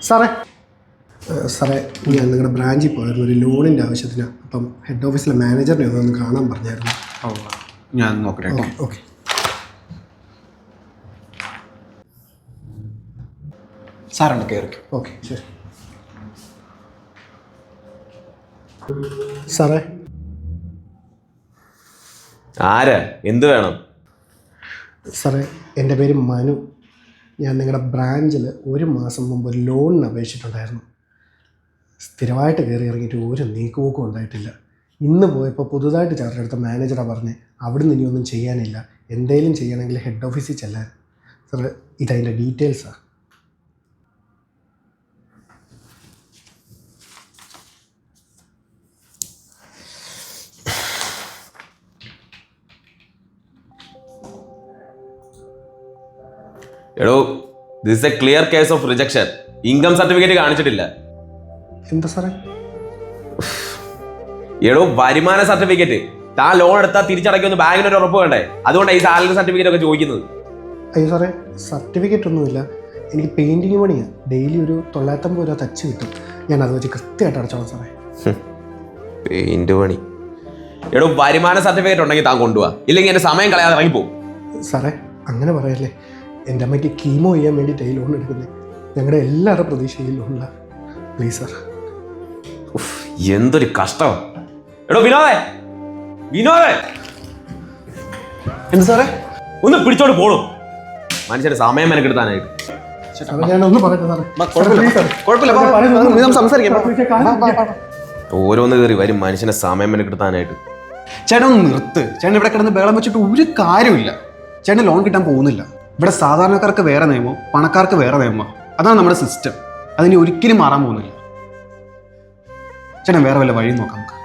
സാറേ സാറേ ഞാൻ നിങ്ങളുടെ ബ്രാഞ്ചിൽ പോയിരുന്നു ഒരു ലോണിൻ്റെ ആവശ്യത്തിന്. അപ്പം ഹെഡ് ഓഫീസിലെ മാനേജറിനെ ഒന്ന് കാണാൻ പറഞ്ഞായിരുന്നു. ഞാൻ നോക്കട്ടെ. ഓക്കെ സാറുണ്ട് കയറി. ഓക്കെ ശരി. സാറേ ആരാ, എന്ത് വേണം? സാറേ എൻ്റെ പേര് മനു. ഞാൻ നിങ്ങളുടെ ബ്രാഞ്ചിൽ ഒരു മാസം മുമ്പ് ഒരു ലോണിന് അപേക്ഷിച്ചിട്ടുണ്ടായിരുന്നു. സ്ഥിരമായിട്ട് കയറി ഇറങ്ങിയിട്ട് ഒരു നീക്കുപോക്കും ഉണ്ടായിട്ടില്ല. ഇന്ന് പോയപ്പോൾ പുതുതായിട്ട് ചാർജ് എടുത്ത മാനേജറാണ് പറഞ്ഞ് അവിടുന്ന് ഇനിയൊന്നും ചെയ്യാനില്ല, എന്തെങ്കിലും ചെയ്യണമെങ്കിൽ ഹെഡ് ഓഫീസിൽ ചെല്ലാൻ. സാറേ ഇതതിൻ്റെ ഡീറ്റെയിൽസാണ്. എടോ, this is A clear case of rejection. Income certificate കാണിച്ചിട്ടില്ല. എന്താ സാറേ? എടോ, വരുമാന സർട്ടിഫിക്കറ്റ്. താൻ ലോൺ എടുത്താൽ തിരിച്ചടയ്ക്കുമെന്ന് ബാങ്കിനൊരു ഉറപ്പ് വേണ്ടേ? അതുകൊണ്ടാണ് ഈ സാലറി സർട്ടിഫിക്കറ്റ് ഒക്കെ ചോദിക്കുന്നത്. അയ്യോ സാറേ, സർട്ടിഫിക്കറ്റ് ഒന്നുമില്ല. എനിക്ക് പെയിൻറ്റിങ് പണിയാണ്. ഡെയിലി ഒരു 950 രൂപ തച്ച് കിട്ടും. ഞാൻ അത് വെച്ച് കൃത്യമായിട്ട് അടച്ചോളാം സാറേ. പെയിന്റ് പണി. എടോ, വരുമാന സർട്ടിഫിക്കറ്റ് ഉണ്ടെങ്കിൽ താൻ കൊണ്ടുപോവാ, ഇല്ലെങ്കിൽ എൻ്റെ സമയം കളയാതെ ഇറങ്ങിപ്പോവും. സാറേ അങ്ങനെ പറയല്ലേ. എൻ്റെ അമ്മയ്ക്ക് കീമോ ചെയ്യാൻ വേണ്ടിയിട്ട് ഈ ലോൺ എടുക്കുന്നത്. ഞങ്ങളുടെ എല്ലാവരുടെ പ്രതീക്ഷയും ഈ ലോണില്ല. Please sir. എന്തൊരു കഷ്ടം. എടോ വിനോദേ, വിനോദേ, എന്ത് സാറേ? ഒന്ന് പിടിച്ചോണ്ട് പോണു. മനുഷ്യന്റെ സമയം മെനക്കെടുത്താനായിട്ട്. ഞാനൊന്ന് പറയട്ടെ സാറേ. ഓരോന്ന് കയറി വരും മനുഷ്യന്റെ സമയം മെനക്കെടുത്താനായിട്ട്. ചേട്ടൻ ഒന്ന് നിർത്ത്. ചേട്ടൻ ഇവിടെ കിടന്ന് ബഹളം വെച്ചിട്ട് ഒരു കാര്യമില്ല. ചേട്ടൻ ലോൺ കിട്ടാൻ പോകുന്നില്ല. ഇവിടെ സാധാരണക്കാർക്ക് വേറെ നിയമം, പണക്കാർക്ക് വേറെ നിയമം. അതാണ് നമ്മുടെ സിസ്റ്റം. അതിന് ഒരിക്കലും മാറാൻ പോകുന്നില്ല. ചേട്ടൻ വേറെ വല്ല വഴി നോക്കാം നമുക്ക്.